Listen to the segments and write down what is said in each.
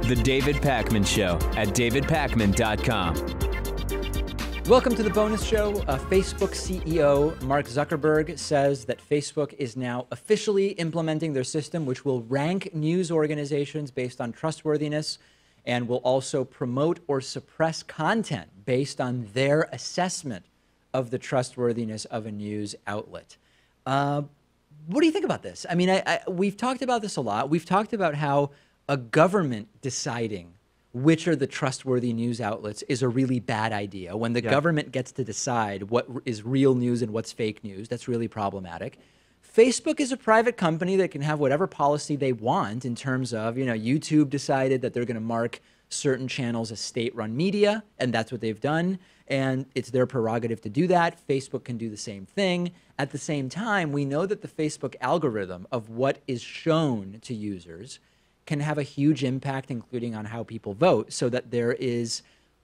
The David Pakman Show at davidpakman.com. Welcome to the bonus show. Facebook CEO Mark Zuckerberg says that Facebook is now officially implementing their system, which will rank news organizations based on trustworthiness and will also promote or suppress content based on their assessment of the trustworthiness of a news outlet. What do you think about this? I mean, we've talked about this a lot. We've talked about how a government deciding which are the trustworthy news outlets is a really bad idea. When the government gets to decide what is real news and what's fake news, that's really problematic. Facebook is a private company that can have whatever policy they want in terms of, YouTube decided that they're going to mark certain channels as state-run media, and that's what they've done. And it's their prerogative to do that. Facebook can do the same thing. At the same time, we know that the Facebook algorithm of what is shown to users can have a huge impact, including on how people vote, so that there is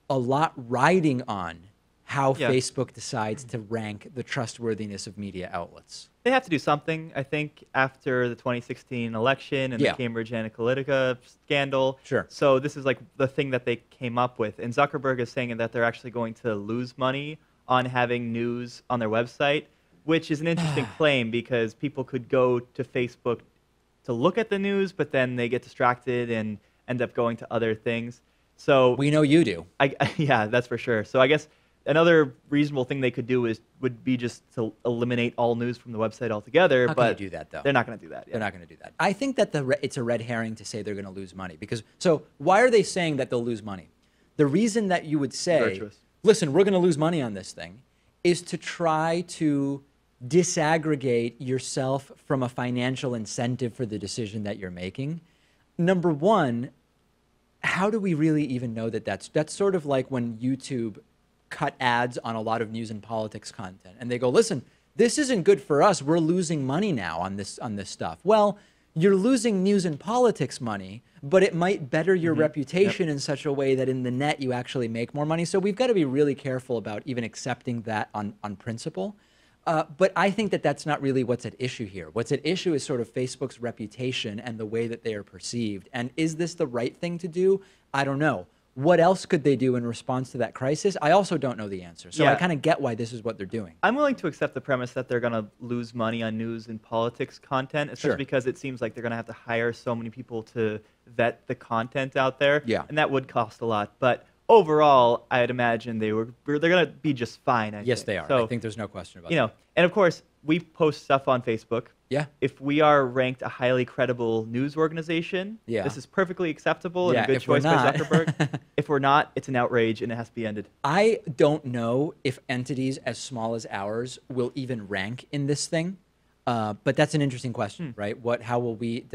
a lot riding on how Facebook decides to rank the trustworthiness of media outlets. They have to do something, I think, after the 2016 election and the Cambridge Analytica scandal. Sure. So this is like the thing that they came up with. And Zuckerberg is saying that they're actually going to lose money on having news on their website, which is an interesting claim because people could go to Facebook to look at the news, but then they get distracted and end up going to other things. So we know you do. Yeah, that's for sure. So I guess another reasonable thing they could do would be just to eliminate all news from the website altogether. How can you do that, though? They're not going to do that. They're not going to do that. I think that it's a red herring to say they're going to lose money so why are they saying that they'll lose money? The reason that you would say, listen, we're going to lose money on this thing, is to try to disaggregate yourself from a financial incentive for the decision that you're making. Number one, how do we really even know that that's sort of like when YouTube cut ads on a lot of news and politics content and they go, listen, this isn't good for us. We're losing money now on this stuff. Well, you're losing news and politics money, but it might better your reputation in such a way that in the net you actually make more money. So we've got to be really careful about even accepting that on principle. But I think that that's not really what's at issue here. What's at issue is sort of Facebook's reputation and the way that they are perceived. And is this the right thing to do? I don't know. What else could they do in response to that crisis? I also don't know the answer. So I kind of get why this is what they're doing. I'm willing to accept the premise that they're going to lose money on news and politics content, especially because it seems like they're going to have to hire so many people to vet the content out there. Yeah. And that would cost a lot. But overall, I'd imagine they're going to be just fine. Yes, they are. So, I think there's no question about that. And of course, we post stuff on Facebook. Yeah. If we are ranked a highly credible news organization, this is perfectly acceptable and a good choice by Zuckerberg. If we're not, it's an outrage and it has to be ended. I don't know if entities as small as ours will even rank in this thing. But that's an interesting question, right? How will we,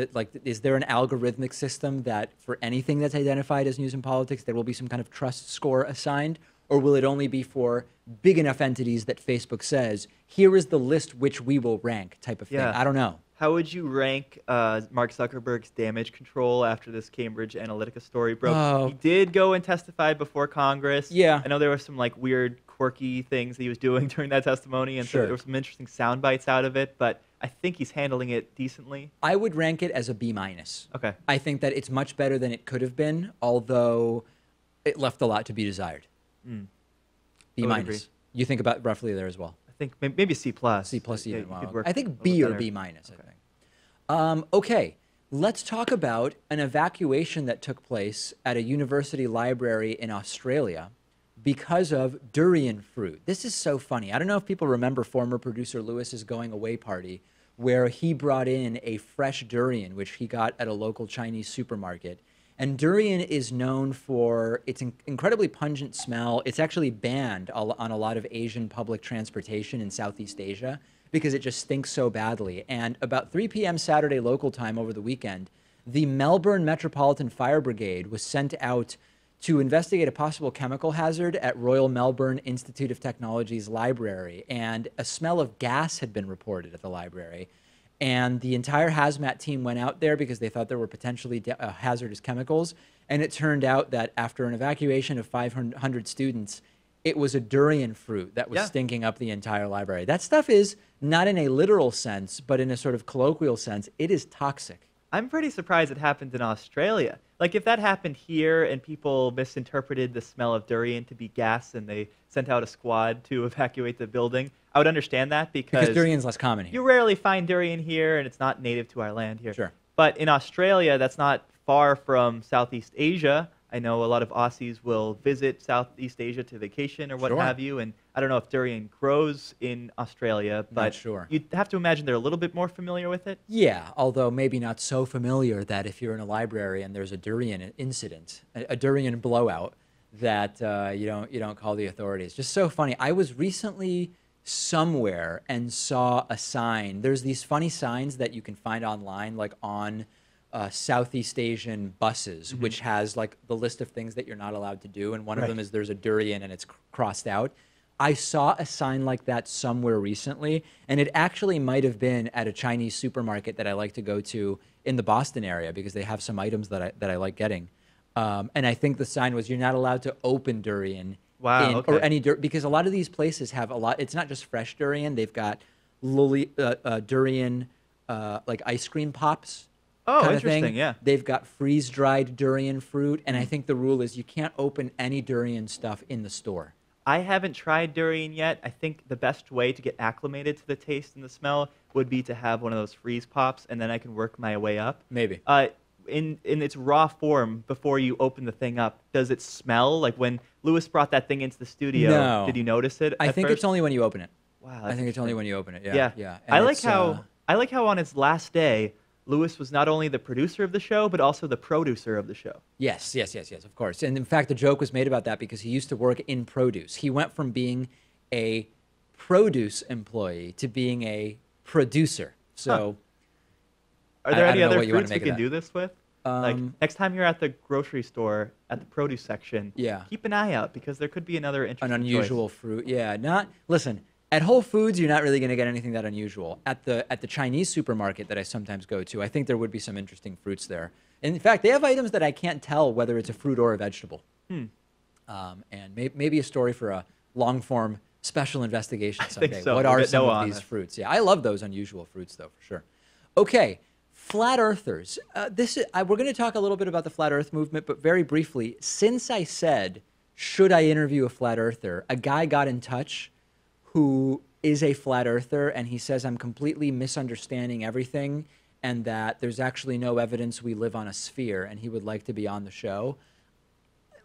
is there an algorithmic system that for anything that's identified as news and politics, there will be some kind of trust score assigned? Or will it only be for big enough entities that Facebook says, here is the list which we will rank type of thing? I don't know. How would you rank Mark Zuckerberg's damage control after this Cambridge Analytica story broke? He did go and testify before Congress. Yeah. I know there were some weird, quirky things that he was doing during that testimony, and so there were some interesting sound bites out of it, but I think he's handling it decently. I would rank it as a B-. Okay. I think that it's much better than it could have been, although it left a lot to be desired. B-. You think about roughly there as well? I think maybe C+. C+ even. Wow. I think B or B-. I think. Okay, let's talk about an evacuation that took place at a university library in Australia because of durian fruit. This is so funny. I don't know if people remember former producer Lewis's going away party where he brought in a fresh durian, which he got at a local Chinese supermarket. And durian is known for its incredibly pungent smell. It's actually banned on a lot of Asian public transportation in Southeast Asia because it just stinks so badly. And about 3 p.m. Saturday local time over the weekend, the Melbourne Metropolitan Fire Brigade was sent out to investigate a possible chemical hazard at Royal Melbourne Institute of Technology's library. And a smell of gas had been reported at the library. And the entire hazmat team went out there because they thought there were potentially hazardous chemicals. And it turned out that after an evacuation of 500 students, it was a durian fruit that was stinking up the entire library. That stuff is, not in a literal sense, but in a sort of colloquial sense, it is toxic. I'm pretty surprised it happened in Australia. Like, if that happened here and people misinterpreted the smell of durian to be gas and they sent out a squad to evacuate the building, I would understand that Because because durian's less common here. you rarely find durian here and it's not native to our land here. Sure. But in Australia, that's not far from Southeast Asia. I know a lot of Aussies will visit Southeast Asia to vacation or what Sure. have you, and I don't know if durian grows in Australia, but sure. you'd have to imagine they're a little bit more familiar with it. Yeah, although maybe not so familiar that if you're in a library and there's a durian incident, a durian blowout, that you don't call the authorities. Just so funny. I was recently somewhere and saw a sign. There's these funny signs that you can find online, like on Southeast Asian buses, which has like the list of things that you're not allowed to do, and one of Right. them is there's a durian and it's crossed out. I saw a sign like that somewhere recently, and it actually might have been at a Chinese supermarket that I like to go to in the Boston area because they have some items that I like getting. And I think the sign was you're not allowed to open durian Wow, okay. or any because a lot of these places have a lot. It's not just fresh durian; they've got durian like ice cream pops. Oh, Kind of thing. interesting, yeah. They've got freeze-dried durian fruit, and I think the rule is you can't open any durian stuff in the store. I haven't tried durian yet. I think the best way to get acclimated to the taste and the smell would be to have one of those freeze pops, and then I can work my way up. Maybe. In its raw form, before you open the thing up, does it smell? Like when Lewis brought that thing into the studio, No. did you notice it I at think first? it's only when you open it. Wow, I that's think it's only interesting. when you open it. Yeah, Yeah. yeah. I And like it's, how on his last day, Lewis was not only the producer of the show, but also the producer of the show. Yes, of course. And in fact, a joke was made about that because he used to work in produce. He went from being a produce employee to being a producer. So, Are there I any don't know other what you wanna fruits we make of can that. do this with? Like next time you're at the grocery store at the produce section, Yeah. keep an eye out because there could be another interesting an choice. unusual fruit. Yeah, listen. At Whole Foods, you're not really going to get anything that unusual. At the Chinese supermarket that I sometimes go to, I think there would be some interesting fruits there. And in fact, they have items that I can't tell whether it's a fruit or a vegetable. And maybe a story for a long form special investigation think someday. so. What We'll are get some Noah of on these this. fruits? Yeah, I love those unusual fruits though, for sure. Okay. Flat Earthers. We're going to talk a little bit about the Flat Earth movement, but very briefly. Since I said, should I interview a Flat Earther, a guy got in touch who is a Flat Earther, and he says, I'm completely misunderstanding everything, and that there's actually no evidence we live on a sphere, and he would like to be on the show.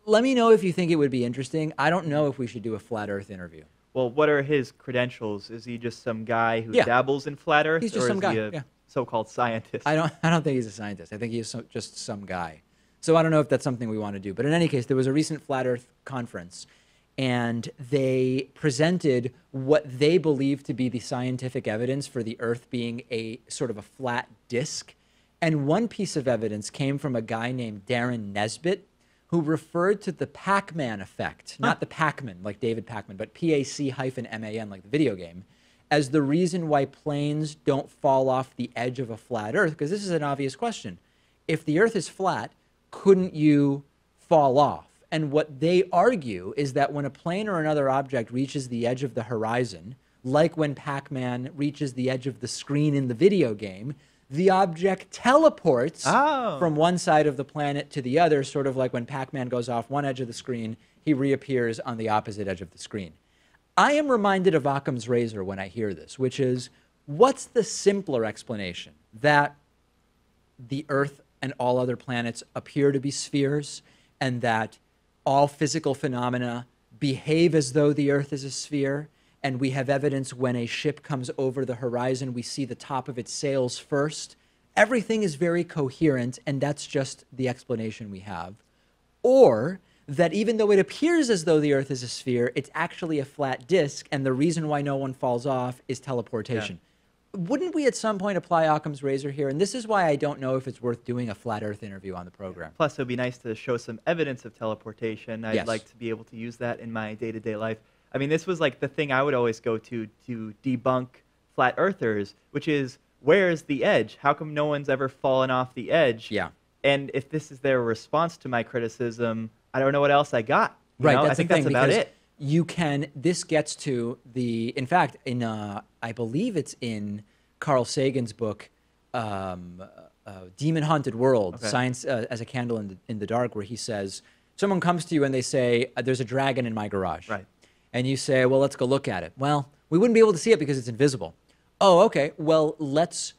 Let me know if you think it would be interesting. I don't know if we should do a Flat Earth interview. Well, what are his credentials? Is he just some guy who Yeah. dabbles in flat Earth, He's just or some is guy, he a yeah. so-called scientist? I don't think he's a scientist. I think he's just some guy. So I don't know if that's something we want to do. But in any case, there was a recent Flat Earth conference, and they presented what they believe to be the scientific evidence for the Earth being a sort of a flat disk. And one piece of evidence came from a guy named Darren Nesbitt, who referred to the Pac-Man effect, not the Pac-Man like David Pac-Man, but Pac-Man like the video game, as the reason why planes don't fall off the edge of a flat Earth. Because this is an obvious question. If the Earth is flat, couldn't you fall off? And what they argue is that when a plane or another object reaches the edge of the horizon, like when Pac-Man reaches the edge of the screen in the video game, the object teleports from one side of the planet to the other, sort of like when Pac-Man goes off one edge of the screen, he reappears on the opposite edge of the screen. I am reminded of Occam's razor when I hear this, which is, what's the simpler explanation? That the Earth and all other planets appear to be spheres, and that all physical phenomena behave as though the Earth is a sphere, and we have evidence when a ship comes over the horizon, we see the top of its sails first. Everything is very coherent, and that's just the explanation we have. Or that even though it appears as though the Earth is a sphere, it's actually a flat disk, and the reason why no one falls off is teleportation. Wouldn't we at some point apply Occam's razor here? And this is why I don't know if it's worth doing a Flat Earth interview on the program. Plus, it would be nice to show some evidence of teleportation. I'd Yes. like to be able to use that in my day-to-day life. I mean, this was like the thing I would always go to debunk flat earthers, which is, where's the edge? How come no one's ever fallen off the edge? Yeah. And if this is their response to my criticism, I don't know what else I got. You Right, know? that's I think the thing, that's about because it. you can, this gets to the, in fact, in, I believe it's in Carl Sagan's book, Demon Haunted World, Okay. Science as a Candle in the Dark, where he says, someone comes to you and they say, there's a dragon in my garage. Right. And you say, well, let's go look at it. Well, we wouldn't be able to see it because it's invisible. Oh, okay. Well, let's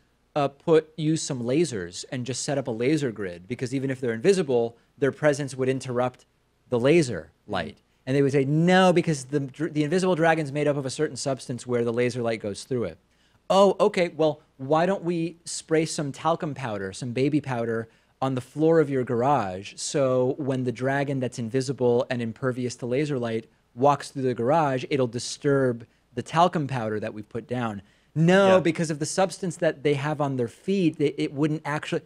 use some lasers and just set up a laser grid, because even if they're invisible, their presence would interrupt the laser light. And they would say, no, because the invisible dragon's made up of a certain substance where the laser light goes through it. Oh, okay. Well, why don't we spray some talcum powder, some baby powder, on the floor of your garage, so when the dragon that's invisible and impervious to laser light walks through the garage, it'll disturb the talcum powder that we put down. No, because of the substance that they have on their feet, it wouldn't actually...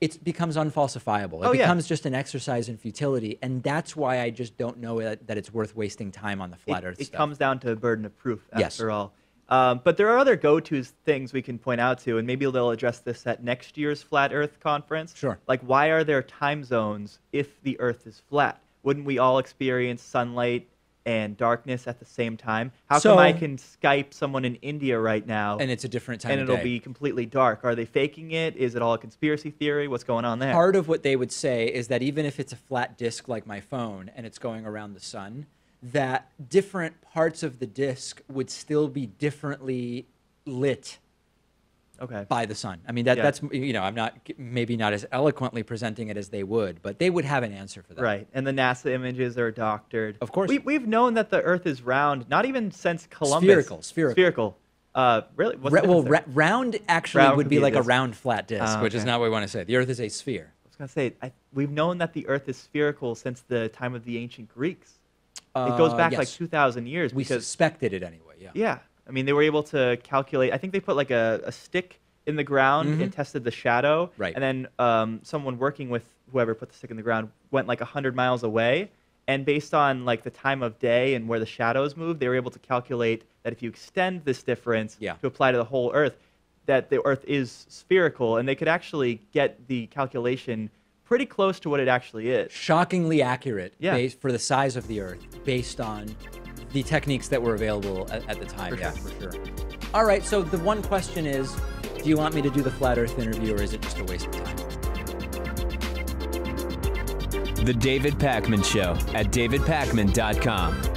It becomes unfalsifiable. It becomes just an exercise in futility, and that's why I just don't know that it's worth wasting time on the flat Earth stuff. It comes down to a burden of proof, after all. But there are other go-tos things we can point out to, and maybe they'll address this at next year's Flat Earth conference. Sure. Like, why are there time zones if the Earth is flat? Wouldn't we all experience sunlight and darkness at the same time? How come I can Skype someone in India right now, and it's a different time and of day, it'll be completely dark? Are they faking it? Is it all a conspiracy theory? What's going on there? Part of what they would say is that even if it's a flat disk like my phone and it's going around the sun, that different parts of the disk would still be differently lit by the sun. I mean, that's, you know, I'm maybe not as eloquently presenting it as they would, but they would have an answer for that. Right, and the NASA images are doctored. Of course. We've known that the Earth is round, not even since Columbus. Spherical. Really? What's the difference there? Round actually Round would could be be a like a disc. round flat disk, which is not what we want to say. The Earth is a sphere. I was going to say, we've known that the Earth is spherical since the time of the ancient Greeks. It goes back like 2,000 years. We suspected it anyway, Yeah. I mean, they were able to calculate, I think they put like a stick in the ground and tested the shadow. Right. And then someone working with whoever put the stick in the ground went like 100 miles away. And based on like the time of day and where the shadows move, they were able to calculate that if you extend this difference to apply to the whole Earth, that the Earth is spherical. And they could actually get the calculation pretty close to what it actually is. Shockingly accurate for the size of the Earth, based on the techniques that were available at the time. For sure. All right, so the one question is, do you want me to do the Flat Earth interview, or is it just a waste of time? The David Pakman Show at davidpakman.com.